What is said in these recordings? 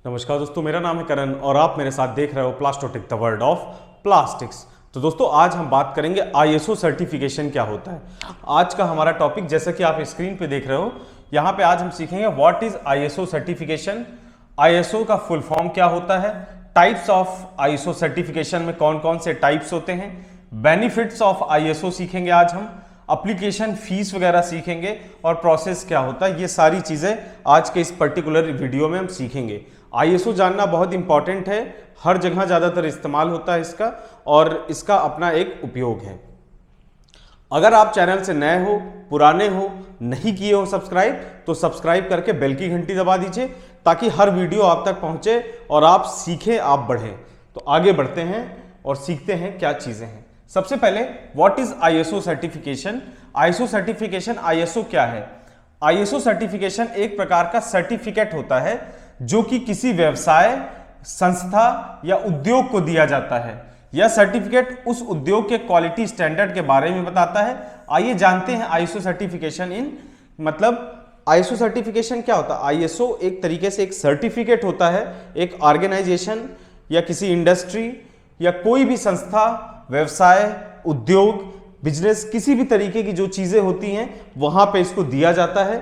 नमस्कार दोस्तों, मेरा नाम है करण और आप मेरे साथ देख रहे हो प्लास्टोटेक द वर्ल्ड ऑफ प्लास्टिक्स। तो दोस्तों आज हम बात करेंगे आईएसओ सर्टिफिकेशन क्या होता है। आज का हमारा टॉपिक जैसा कि आप स्क्रीन पे देख रहे हो, यहाँ पे आज हम सीखेंगे what is ISO certification, ISO का फुल फॉर्म क्या होता है, टाइप्स ऑफ आईएसओ सर्टिफिकेशन में कौन कौन से टाइप्स होते हैं, बेनिफिट्स ऑफ आईएसओ सीखेंगे आज हम, एप्लीकेशन फीस वगैरह सीखेंगे और प्रोसेस क्या होता है। ये सारी चीजें आज के इस पर्टिकुलर वीडियो में हम सीखेंगे। आईएसओ जानना बहुत इंपॉर्टेंट है, हर जगह ज्यादातर इस्तेमाल होता है इसका और इसका अपना एक उपयोग है। अगर आप चैनल से नए हो, पुराने हो, नहीं किए हो सब्सक्राइब, तो सब्सक्राइब करके बेल की घंटी दबा दीजिए ताकि हर वीडियो आप तक पहुंचे और आप सीखें, आप बढ़ें। तो आगे बढ़ते हैं और सीखते हैं क्या चीजें हैं। सबसे पहले what is ISO certification. ISO certification, ISO क्या है? आईएसओ सर्टिफिकेशन एक प्रकार का सर्टिफिकेट होता है जो कि किसी व्यवसाय, संस्था या उद्योग को दिया जाता है। यह सर्टिफिकेट उस उद्योग के क्वालिटी स्टैंडर्ड के बारे में बताता है। आइए जानते हैं आईएसओ सर्टिफिकेशन आईएसओ सर्टिफिकेशन क्या होता है। आईएसओ एक तरीके से एक सर्टिफिकेट होता है, एक ऑर्गेनाइजेशन या किसी इंडस्ट्री या कोई भी संस्था, व्यवसाय, उद्योग, बिजनेस, किसी भी तरीके की जो चीजें होती हैं वहां पे इसको दिया जाता है।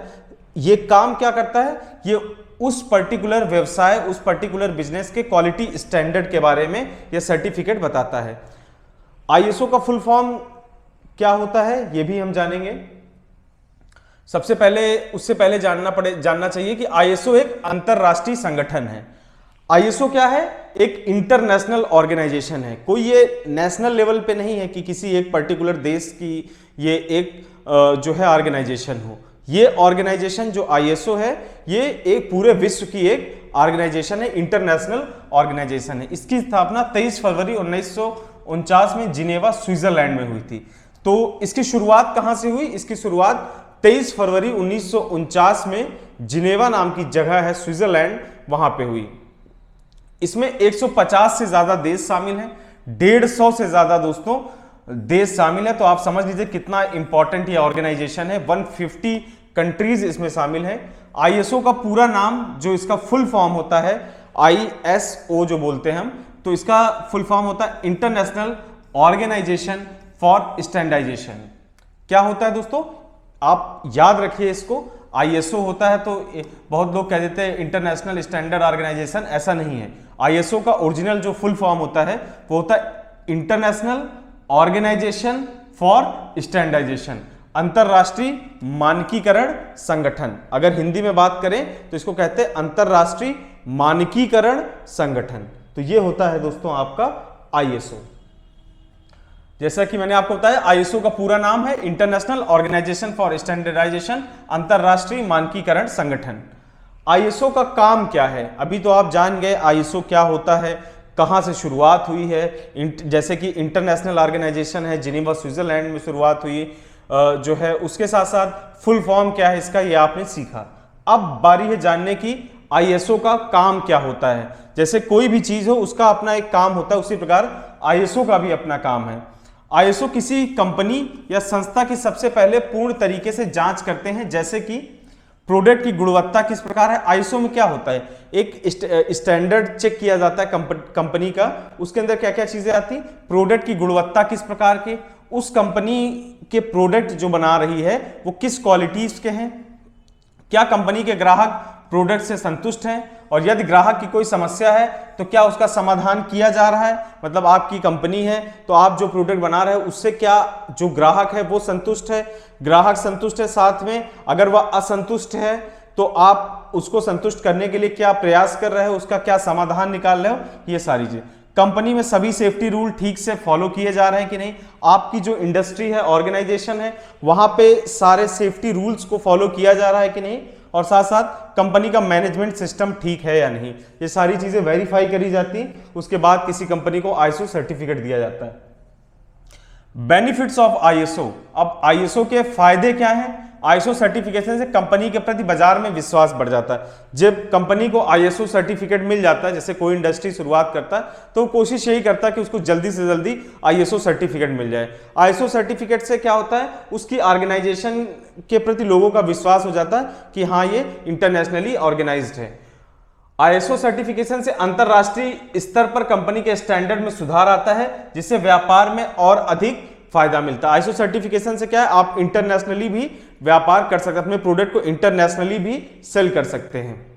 ये काम क्या करता है? ये उस पर्टिकुलर व्यवसाय, उस पर्टिकुलर बिजनेस के क्वालिटी स्टैंडर्ड के बारे में यह सर्टिफिकेट बताता है। आईएसओ का फुल फॉर्म क्या होता है ये भी हम जानेंगे। सबसे पहले, उससे पहले जानना चाहिए कि आईएसओ एक अंतरराष्ट्रीय संगठन है। आईएसओ क्या है? एक इंटरनेशनल ऑर्गेनाइजेशन है। कोई ये नेशनल लेवल पे नहीं है कि किसी एक पर्टिकुलर देश की ये एक जो है ऑर्गेनाइजेशन हो। ये ऑर्गेनाइजेशन जो आईएसओ है ये एक पूरे विश्व की एक ऑर्गेनाइजेशन है, इंटरनेशनल ऑर्गेनाइजेशन है। इसकी स्थापना 23 फरवरी 1949 में जिनेवा, स्विट्जरलैंड में हुई थी। तो इसकी शुरुआत कहां से हुई? इसकी शुरुआत 23 फरवरी 1949 में जिनेवा नाम की जगह है, स्विट्जरलैंड, वहां पे हुई। इसमें 150 से ज्यादा देश शामिल हैं, 150 से ज्यादा दोस्तों देश शामिल है। तो आप समझ लीजिए कितना इंपॉर्टेंट ये ऑर्गेनाइजेशन है। 150 कंट्रीज इसमें शामिल है। आईएसओ का पूरा नाम, जो इसका फुल फॉर्म होता है, आईएसओ जो बोलते हैं हम, तो इसका फुल फॉर्म होता है इंटरनेशनल ऑर्गेनाइजेशन फॉर स्टैंडर्डाइजेशन। क्या होता है दोस्तों? आप याद रखिए इसको। आईएसओ होता है तो बहुत लोग कह देते हैं इंटरनेशनल स्टैंडर्ड ऑर्गेनाइजेशन, ऐसा नहीं है। आईएसओ का ओरिजिनल जो फुल फॉर्म होता है वो होता है इंटरनेशनल ऑर्गेनाइजेशन फॉर स्टैंडर्डाइजेशन, अंतरराष्ट्रीय मानकीकरण संगठन। अगर हिंदी में बात करें तो इसको कहते हैं अंतरराष्ट्रीय मानकीकरण संगठन। तो ये होता है दोस्तों आपका आईएसओ। जैसा कि मैंने आपको बताया, आईएसओ का पूरा नाम है इंटरनेशनल ऑर्गेनाइजेशन फॉर स्टैंडर्डाइजेशन, अंतरराष्ट्रीय मानकीकरण संगठन। आईएसओ का काम क्या है? अभी तो आप जान गए आईएसओ क्या होता है, कहां से शुरुआत हुई है। जैसे कि इंटरनेशनल ऑर्गेनाइजेशन है, जिनेवा, स्विट्जरलैंड में शुरुआत हुई जो है। उसके साथ साथ फुल फॉर्म क्या है इसका, ये आपने सीखा। अब बारी है जानने की आईएसओ का काम क्या होता है। जैसे कोई भी चीज हो उसका अपना एक काम होता है, उसी प्रकार आईएसओ का भी अपना काम है। आईएसओ किसी कंपनी या संस्था की सबसे पहले पूर्ण तरीके से जांच करते हैं, जैसे कि प्रोडक्ट की गुणवत्ता किस प्रकार है। आईएसओ में क्या होता है? एक स्टैंडर्ड चेक किया जाता है कंपनी का। उसके अंदर क्या क्या चीजें आती? प्रोडक्ट की गुणवत्ता किस प्रकार के, उस कंपनी के प्रोडक्ट जो बना रही है वो किस क्वालिटीज के हैं, क्या कंपनी के ग्राहक प्रोडक्ट से संतुष्ट हैं, और यदि ग्राहक की कोई समस्या है तो क्या उसका समाधान किया जा रहा है। मतलब आपकी कंपनी है तो आप जो प्रोडक्ट बना रहे हो उससे क्या जो ग्राहक है वो संतुष्ट है। ग्राहक संतुष्ट है, साथ में अगर वह असंतुष्ट है तो आप उसको संतुष्ट करने के लिए क्या प्रयास कर रहे हो, उसका क्या समाधान निकाल रहे हो। ये सारी चीजें। कंपनी में सभी सेफ्टी रूल ठीक से फॉलो किए जा रहे हैं कि नहीं। आपकी जो इंडस्ट्री है, ऑर्गेनाइजेशन है, वहां पे सारे सेफ्टी रूल्स को फॉलो किया जा रहा है कि नहीं, और साथ साथ कंपनी का मैनेजमेंट सिस्टम ठीक है या नहीं। ये सारी चीजें वेरीफाई करी जाती, उसके बाद किसी कंपनी को आईएसओ सर्टिफिकेट दिया जाता है। Benefits of ISO. अब आईएसओ के फायदे क्या हैं? आईएसओ सर्टिफिकेशन से कंपनी के प्रति बाजार में विश्वास बढ़ जाता है। जब कंपनी को आईएसओ सर्टिफिकेट मिल जाता है, जैसे कोई इंडस्ट्री शुरुआत करता है तो कोशिश यही करता है कि उसको जल्दी से जल्दी आईएसओ सर्टिफिकेट मिल जाए। आईएसओ सर्टिफिकेट से क्या होता है, उसकी ऑर्गेनाइजेशन के प्रति लोगों का विश्वास हो जाता है कि हाँ ये इंटरनेशनली ऑर्गेनाइज्ड है। आईएसओ सर्टिफिकेशन से अंतरराष्ट्रीय स्तर पर कंपनी के स्टैंडर्ड में सुधार आता है, जिससे व्यापार में और अधिक फायदा मिलता है। आईएसओ सर्टिफिकेशन से क्या है, आप इंटरनेशनली भी व्यापार कर सकते हैं, अपने प्रोडक्ट को इंटरनेशनली भी सेल कर सकते हैं।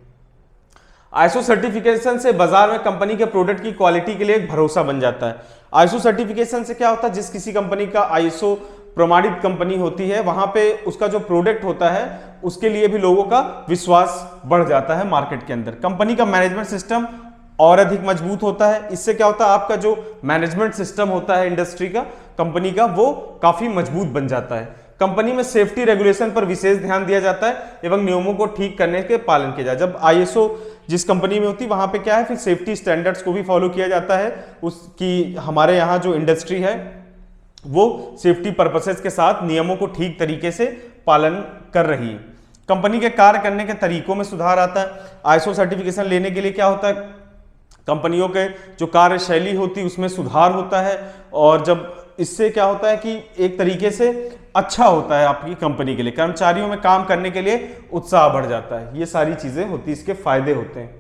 आईएसओ सर्टिफिकेशन से बाजार में कंपनी के प्रोडक्ट की क्वालिटी के लिए एक भरोसा बन जाता है। आईएसओ सर्टिफिकेशन से क्या होता है, जिस किसी कंपनी का आईएसओ प्रमाणित कंपनी होती है, वहां पे उसका जो प्रोडक्ट होता है उसके लिए भी लोगों का विश्वास बढ़ जाता है मार्केट के अंदर। कंपनी का मैनेजमेंट सिस्टम और अधिक मजबूत होता है। इससे क्या होता है, आपका जो मैनेजमेंट सिस्टम होता है इंडस्ट्री का, कंपनी का, वो काफी मजबूत बन जाता है। कंपनी में सेफ्टी रेगुलेशन पर विशेष ध्यान दिया जाता है एवं नियमों को ठीक करने के पालन किया जाए। जब आईएसओ जिस कंपनी में होती है वहां पे क्या है, फिर सेफ्टी स्टैंडर्ड्स को भी फॉलो किया जाता है। उसकी हमारे यहाँ जो इंडस्ट्री है वो सेफ्टी पर्पसेस के साथ नियमों को ठीक तरीके से पालन कर रही है। कंपनी के कार्य करने के तरीकों में सुधार आता है। आईएसओ सर्टिफिकेशन लेने के लिए क्या होता है, कंपनियों के जो कार्यशैली होती है उसमें सुधार होता है, और जब इससे क्या होता है कि एक तरीके से अच्छा होता है आपकी कंपनी के लिए, कर्मचारियों में काम करने के लिए उत्साह बढ़ जाता है। ये सारी चीजें होती है, इसके फायदे होते हैं।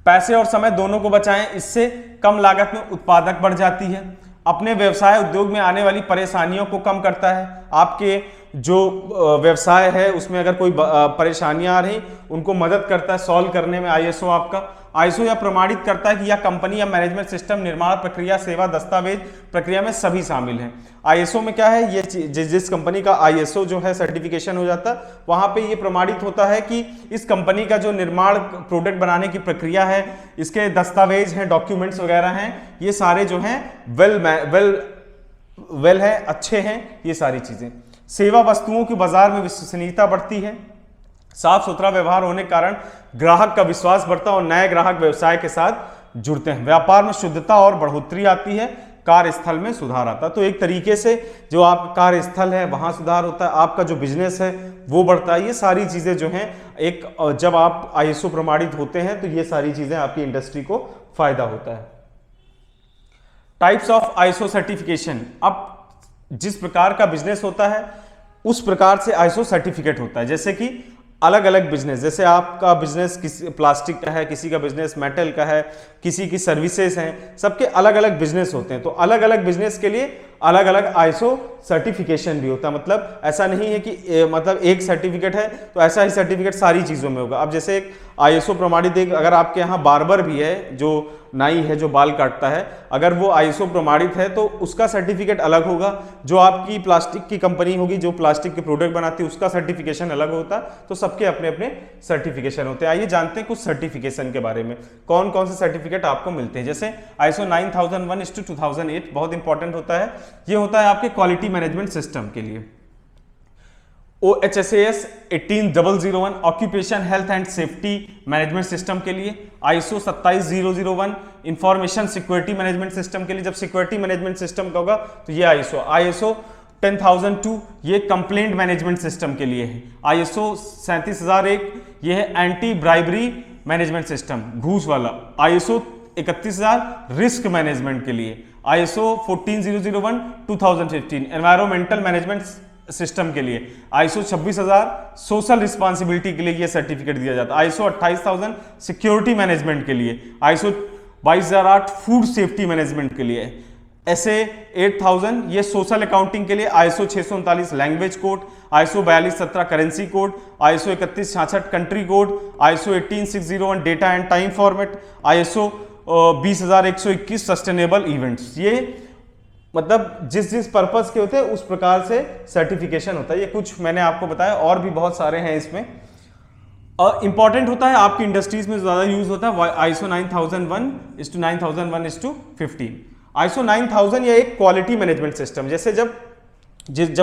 पैसे और समय दोनों को बचाएं, इससे कम लागत में उत्पादक बढ़ जाती है। अपने व्यवसाय उद्योग में आने वाली परेशानियों को कम करता है। आपके जो व्यवसाय है उसमें अगर कोई परेशानियां आ रही, उनको मदद करता है सॉल्व करने में आईएसओ आपका। आईएसओ यह प्रमाणित करता है कि यह कंपनी या मैनेजमेंट सिस्टम निर्माण प्रक्रिया, सेवा, दस्तावेज प्रक्रिया में सभी शामिल हैं। आईएसओ में क्या है, ये जिस कंपनी का आईएसओ जो है सर्टिफिकेशन हो जाता है, वहां पे ये प्रमाणित होता है कि इस कंपनी का जो निर्माण प्रोडक्ट बनाने की प्रक्रिया है, इसके दस्तावेज हैं, डॉक्यूमेंट्स वगैरह हैं, ये सारे जो हैं वेल है, अच्छे हैं, ये सारी चीजें। सेवा वस्तुओं की बाजार में विश्वसनीयता बढ़ती है। साफ सुथरा व्यवहार होने के कारण ग्राहक का विश्वास बढ़ता है और नए ग्राहक व्यवसाय के साथ जुड़ते हैं। व्यापार में शुद्धता और बढ़ोतरी आती है। कार्यस्थल में सुधार आता है। तो एक तरीके से जो आपका कार्यस्थल है वहां सुधार होता है, आपका जो बिजनेस है वो बढ़ता है। ये सारी चीजें जो हैं, एक जब आप आईएसओ प्रमाणित होते हैं तो ये सारी चीजें आपकी इंडस्ट्री को फायदा होता है। Types of ISO certification. अब जिस प्रकार का बिजनेस होता है उस प्रकार से आईएसओ सर्टिफिकेट होता है। जैसे कि अलग अलग बिजनेस, जैसे आपका बिजनेस किसी प्लास्टिक का है, किसी का बिजनेस मेटल का है, किसी की सर्विसेज हैं, सबके अलग अलग बिजनेस होते हैं। तो अलग अलग बिजनेस के लिए अलग अलग आईएसओ सर्टिफिकेशन भी होता है। मतलब ऐसा नहीं है कि मतलब एक सर्टिफिकेट है तो ऐसा ही सर्टिफिकेट सारी चीज़ों में होगा। अब जैसे एक आईएसओ प्रमाणित, एक अगर आपके यहाँ बार्बर भी है, जो नाई है जो बाल काटता है, अगर वो आईएसओ प्रमाणित है तो उसका सर्टिफिकेट अलग होगा। जो आपकी प्लास्टिक की कंपनी होगी जो प्लास्टिक के प्रोडक्ट बनाती है उसका सर्टिफिकेशन अलग होता है। तो सबके अपने अपने सर्टिफिकेशन होते हैं। आइए जानते हैं कुछ सर्टिफिकेशन के बारे में, कौन कौन से सर्टिफिकेट आपको मिलते हैं। जैसे आईएसओ 9001:2008 बहुत इंपॉर्टेंट होता है। ये होता है आपके क्वालिटी मैनेजमेंट सिस्टम के लिए। OHSAS 18001 occupation health and safety management system के लिए। ISO 27001 information security management system के लिए। जब सिक्योरिटी मैनेजमेंट सिस्टम का होगा तो ये आईएसओ 10002 ये कंप्लेंट मैनेजमेंट सिस्टम के लिए है। आईएसओ 37001 ये है एंटी ब्राइबरी मैनेजमेंट सिस्टम, घूस वाला। आईएसओ 31000 रिस्क मैनेजमेंट के लिए। आईएसओ 14001 2015 एनवायरमेंटल मैनेजमेंट सिस्टम के लिए। आईएसओ 26000 सोशल रिस्पांसिबिलिटी के लिए ये सर्टिफिकेट दिया जाता है। आईएसओ 28000 सिक्योरिटी मैनेजमेंट के लिए। आईएसओ 22008 फूड सेफ्टी मैनेजमेंट के लिए। एसए 8000 ये सोशल अकाउंटिंग के लिए। ISO 639 language code. ISO 4217 currency code. ISO 3166 country code. ISO 18601 data and time format. ISO 20121 sustainable events. ये मतलब जिस जिस पर्पस के होते हैं उस प्रकार से सर्टिफिकेशन होता है। ये कुछ मैंने आपको बताया, और भी बहुत सारे हैं इसमें। इंपॉर्टेंट होता है आपकी इंडस्ट्रीज में ज्यादा यूज होता है आईएसओ 9001:9001:15। आईएसओ 9000 ये एक क्वालिटी मैनेजमेंट सिस्टम। जैसे जब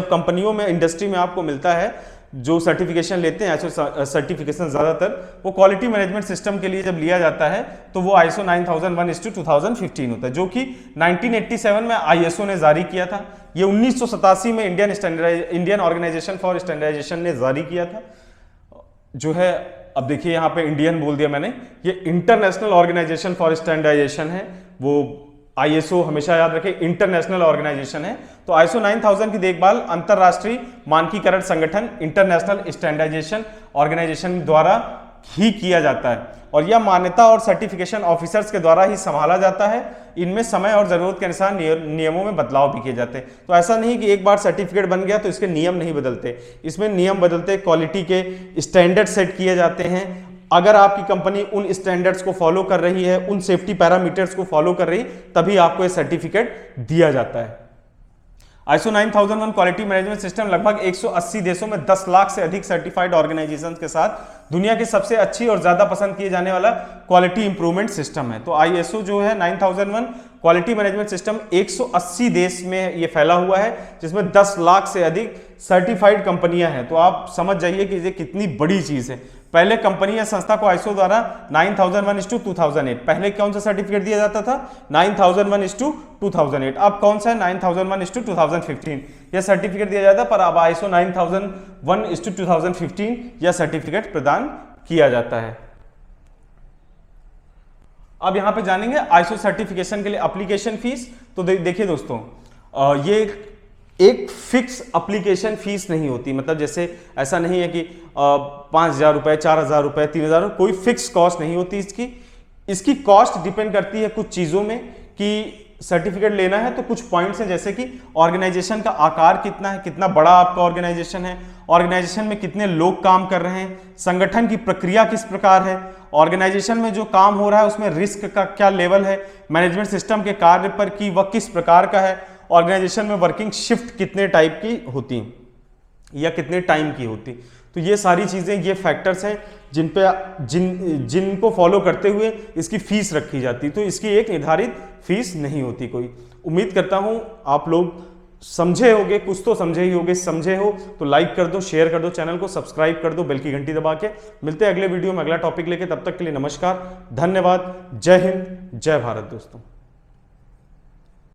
कंपनियों में इंडस्ट्री में आपको मिलता है जो सर्टिफिकेशन लेते हैं आईएसओ सर्टिफिकेशन, ज्यादातर वो क्वालिटी मैनेजमेंट सिस्टम के लिए जब लिया जाता है तो वो आईएसओ 9001:2015 होता है, जो कि 1987 में आईएसओ ने जारी किया था। ये 1987 में इंडियन ऑर्गेनाइजेशन फॉर स्टैंडर्डाइजेशन ने जारी किया था। जो है, अब देखिए यहाँ पे इंडियन बोल दिया मैंने, ये इंटरनेशनल ऑर्गेनाइजेशन फॉर स्टैंडर्डाइजेशन है। वो आईएसओ हमेशा याद रखें इंटरनेशनल ऑर्गेनाइजेशन है। तो आईएसओ 9000 की देखभाल अंतरराष्ट्रीय मानकीकरण संगठन इंटरनेशनल स्टैंडर्डाइजेशन ऑर्गेनाइजेशन द्वारा ही किया जाता है और यह मान्यता और सर्टिफिकेशन ऑफिसर्स के द्वारा ही संभाला जाता है। इनमें समय और ज़रूरत के अनुसार नियमों में बदलाव भी किए जाते हैं। तो ऐसा नहीं कि एक बार सर्टिफिकेट बन गया तो इसके नियम नहीं बदलते, इसमें नियम बदलते, क्वालिटी के स्टैंडर्ड सेट किए जाते हैं। अगर आपकी कंपनी उन स्टैंडर्ड्स को फॉलो कर रही है, उन सेफ्टी पैरामीटर्स को फॉलो कर रही है, तभी आपको ये सर्टिफिकेट दिया जाता है। ISO 9001 क्वालिटी मैनेजमेंट सिस्टम लगभग 180 देशों में 10 लाख से अधिक सर्टिफाइड ऑर्गेनाइजेशंस के साथ दुनिया की सबसे अच्छी और ज्यादा पसंद किए जाने वाला क्वालिटी इंप्रूवमेंट सिस्टम है। तो ISO जो है 9001 क्वालिटी मैनेजमेंट सिस्टम 180 देश में ये फैला हुआ है, जिसमें 10 लाख से अधिक सर्टिफाइड कंपनियां हैं। तो आप समझ जाइए कि ये कितनी बड़ी चीज है। पहले कंपनी या संस्था को ISO द्वारा 9001:2008 पहले कौन सा सर्टिफिकेट दिया जाता था? 9001:2008। अब कौन सा है? 9001:2015 यह सर्टिफिकेट दिया जाता है, पर अब ISO 9001:2015 यह सर्टिफिकेट प्रदान किया जाता है। अब यहां पे जानेंगे ISO सर्टिफिकेशन के लिए एप्लीकेशन फीस। तो देखिए दोस्तों, ये एक फिक्स एप्लीकेशन फीस नहीं होती, मतलब जैसे ऐसा नहीं है कि 5,000 रुपए, 4,000 रुपए, 3,000, कोई फिक्स कॉस्ट नहीं होती इसकी कॉस्ट डिपेंड करती है कुछ चीज़ों में कि सर्टिफिकेट लेना है तो कुछ पॉइंट्स हैं, जैसे कि ऑर्गेनाइजेशन का आकार कितना है, कितना बड़ा आपका ऑर्गेनाइजेशन है, ऑर्गेनाइजेशन में कितने लोग काम कर रहे हैं, संगठन की प्रक्रिया किस प्रकार है, ऑर्गेनाइजेशन में जो काम हो रहा है उसमें रिस्क का क्या लेवल है, मैनेजमेंट सिस्टम के कार्य पर कि वह किस प्रकार का है, ऑर्गेनाइजेशन में वर्किंग शिफ्ट कितने टाइप की होती या कितने टाइम की होती। तो ये सारी चीज़ें, ये फैक्टर्स हैं जिनको फॉलो करते हुए इसकी फीस रखी जाती। तो इसकी एक निर्धारित फीस नहीं होती कोई। उम्मीद करता हूँ आप लोग समझे होगे, कुछ तो समझे ही होगे। समझे हो तो लाइक कर दो, शेयर कर दो, चैनल को सब्सक्राइब कर दो बेल की घंटी दबा के। मिलते हैं अगले वीडियो में अगला टॉपिक लेके, तब तक के लिए नमस्कार, धन्यवाद, जय हिंद, जय भारत दोस्तों।